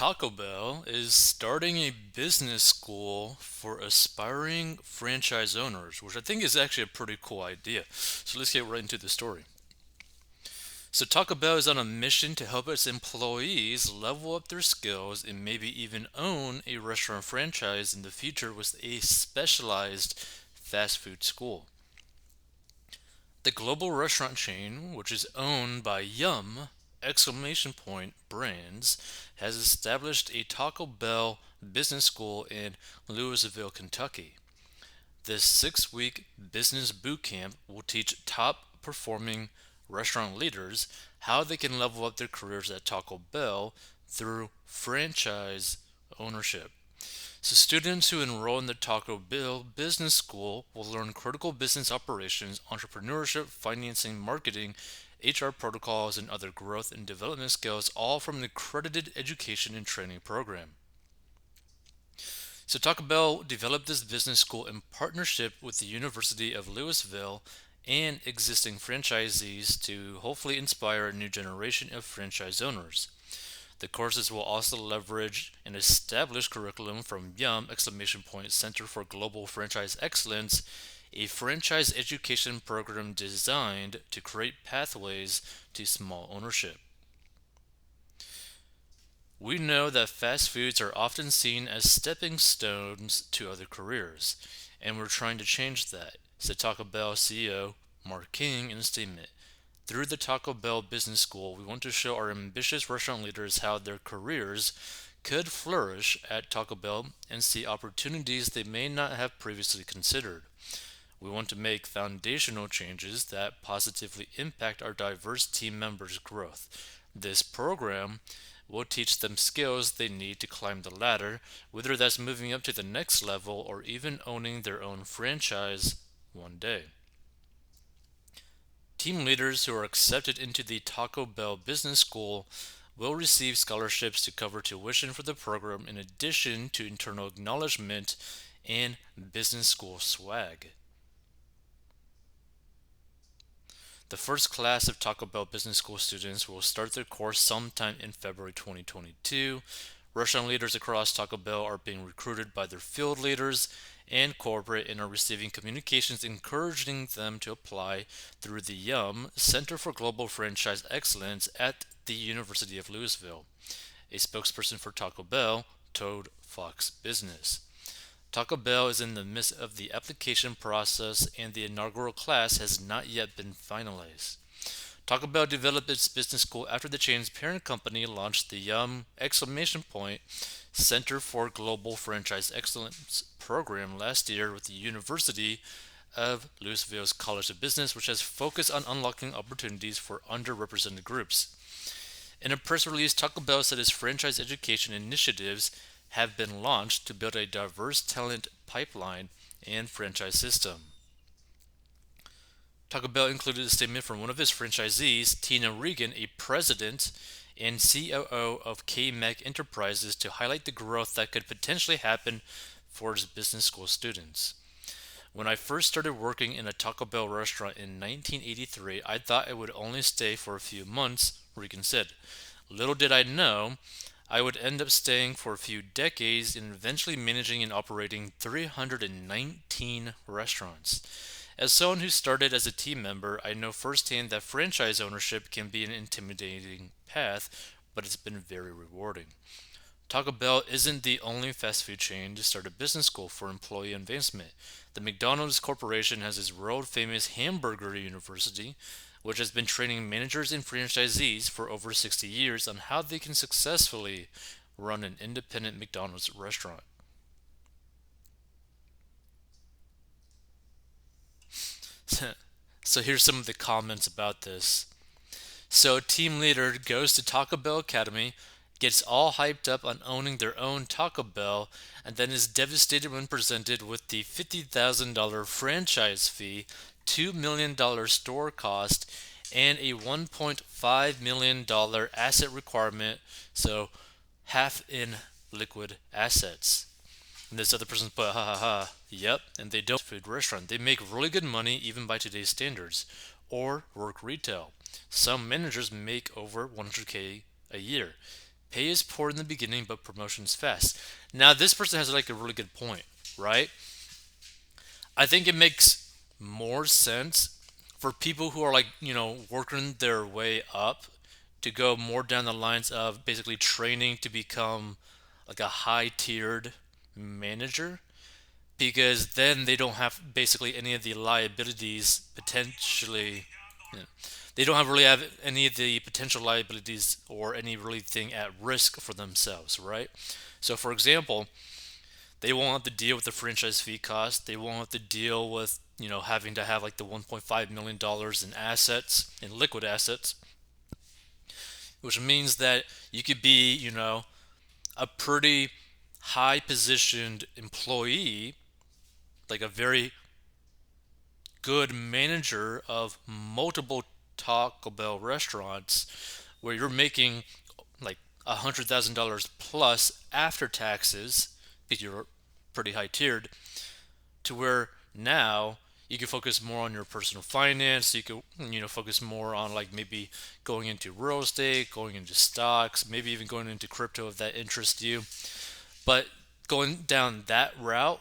Taco Bell is starting a business school for aspiring franchise owners, which I think is actually a pretty cool idea. So let's get right into the story. So Taco Bell is on a mission to help its employees level up their skills and maybe even own a restaurant franchise in the future with a specialized fast food school. The global restaurant chain, which is owned by Yum! Exclamation point Brands, has established a Taco Bell business school in Louisville, Kentucky. This 6 week business boot camp will teach top performing restaurant leaders how they can level up their careers at Taco Bell through franchise ownership. So, students who enroll in the Taco Bell Business School will learn critical business operations, entrepreneurship, financing, marketing, HR protocols, and other growth and development skills, all from an accredited education and training program. So, Taco Bell developed this business school in partnership with the University of Louisville and existing franchisees to hopefully inspire a new generation of franchise owners. The courses will also leverage an established curriculum from Yum! Exclamation point Center for Global Franchise Excellence, a franchise education program designed to create pathways to small ownership. We know that fast foods are often seen as stepping stones to other careers, and we're trying to change that, said Taco Bell CEO Mark King in a statement. Through the Taco Bell Business School, we want to show our ambitious restaurant leaders how their careers could flourish at Taco Bell and see opportunities they may not have previously considered. We want to make foundational changes that positively impact our diverse team members' growth. This program will teach them skills they need to climb the ladder, whether that's moving up to the next level or even owning their own franchise one day. Team leaders who are accepted into the Taco Bell Business School will receive scholarships to cover tuition for the program in addition to internal acknowledgement and business school swag. The first class of Taco Bell Business School students will start their course sometime in February 2022. Restaurant leaders across Taco Bell are being recruited by their field leaders and corporate and are receiving communications encouraging them to apply through the Yum! Center for Global Franchise Excellence at the University of Louisville. A spokesperson for Taco Bell told Fox Business. Taco Bell is in the midst of the application process and the inaugural class has not yet been finalized. Taco Bell developed its business school after the chain's parent company launched the Yum! Exclamation point Center for Global Franchise Excellence program last year with the University of Louisville's College of Business, which has focused on unlocking opportunities for underrepresented groups. In a press release, Taco Bell said its franchise education initiatives have been launched to build a diverse talent pipeline and franchise system. Taco Bell included a statement from one of its franchisees, Tina Regan, a president and COO of KMEC Enterprises, to highlight the growth that could potentially happen for its business school students. When I first started working in a Taco Bell restaurant in 1983, I thought I would only stay for a few months, Regan said. Little did I know I would end up staying for a few decades and eventually managing and operating 319 restaurants. As someone who started as a team member, I know firsthand that franchise ownership can be an intimidating path, but it's been very rewarding. Taco Bell isn't the only fast food chain to start a business school for employee advancement. The McDonald's Corporation has its world famous Hamburger University, which has been training managers and franchisees for over 60 years on how they can successfully run an independent McDonald's restaurant. So here's some of the comments about this. So, team leader goes to Taco Bell Academy, gets all hyped up on owning their own Taco Bell, and then is devastated when presented with the $50,000 franchise fee, $2 million store cost, and a $1.5 million asset requirement, so half in liquid assets. And this other person put, ha ha ha, yep, and they don't food restaurant. They make really good money even by today's standards, or work retail. Some managers make over 100K a year. Pay is poor in the beginning, but promotion's fast. Now, this person has like a really good point, right? I think it makes more sense for people who are like, working their way up to go more down the lines of basically training to become like a high tiered manager, because then they don't have basically any of the liabilities potentially. Yeah, they don't have really have any of the potential liabilities or any really thing at risk for themselves, right? So, for example, they won't have to deal with the franchise fee cost. They won't have to deal with having to have like the 1.5 million dollars in assets, in liquid assets, which means that you could be a pretty high positioned employee, like a very good manager of multiple Taco Bell restaurants, where you're making like $100,000 plus after taxes because you're pretty high tiered, to where now you can focus more on your personal finance. You can focus more on like maybe going into real estate, going into stocks, maybe even going into crypto if that interests you. But going down that route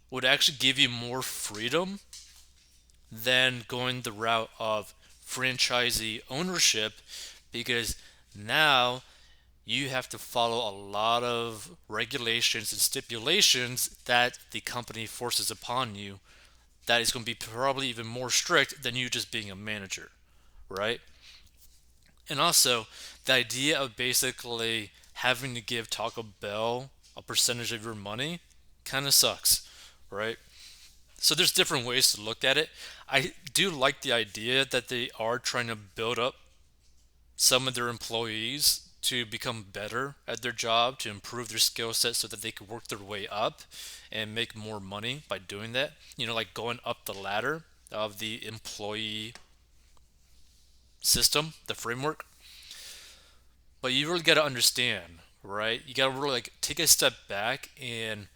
would actually give you more freedom than going the route of franchisee ownership, because now you have to follow a lot of regulations and stipulations that the company forces upon you, that is going to be probably even more strict than you just being a manager, right? And also, the idea of basically having to give Taco Bell a percentage of your money kind of sucks, right? So there's different ways to look at it. I do like the idea that they are trying to build up some of their employees to become better at their job, to improve their skill set so that they can work their way up and make more money by doing that. Like going up the ladder of the employee system, the framework. But you really got to understand, right? You got to really like take a step back and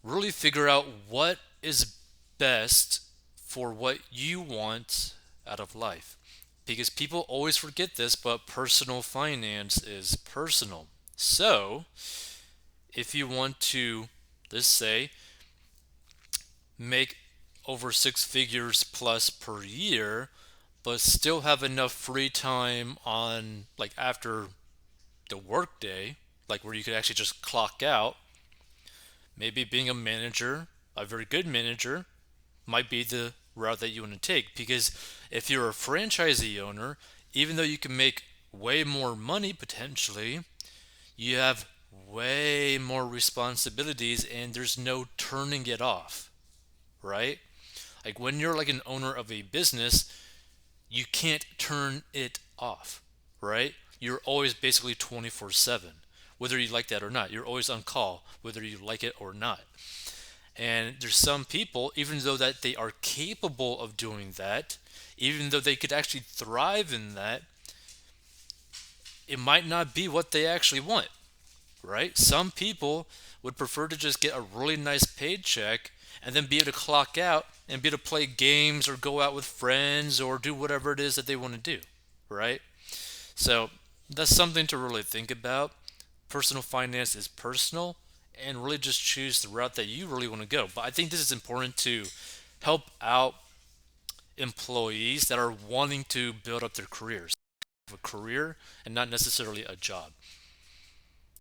really figure out what is best for what you want out of life. Because people always forget this, but personal finance is personal. So, if you want to, let's say, make over six figures plus per year, but still have enough free time on like after the workday, like where you could actually just clock out, maybe being a manager, a very good manager, might be the route that you want to take. Because if you're a franchisee owner, even though you can make way more money potentially, you have way more responsibilities and there's no turning it off, right? Like when you're like an owner of a business, you can't turn it off, right? You're always basically 24/7, whether you like that or not. You're always on call, whether you like it or not. And there's some people, even though that they are capable of doing that, even though they could actually thrive in that, it might not be what they actually want, right? Some people would prefer to just get a really nice paycheck and then be able to clock out and be able to play games or go out with friends or do whatever it is that they want to do, right? So that's something to really think about. Personal finance is personal, and really just choose the route that you really want to go. But I think this is important to help out employees that are wanting to build up their careers, a career and not necessarily a job.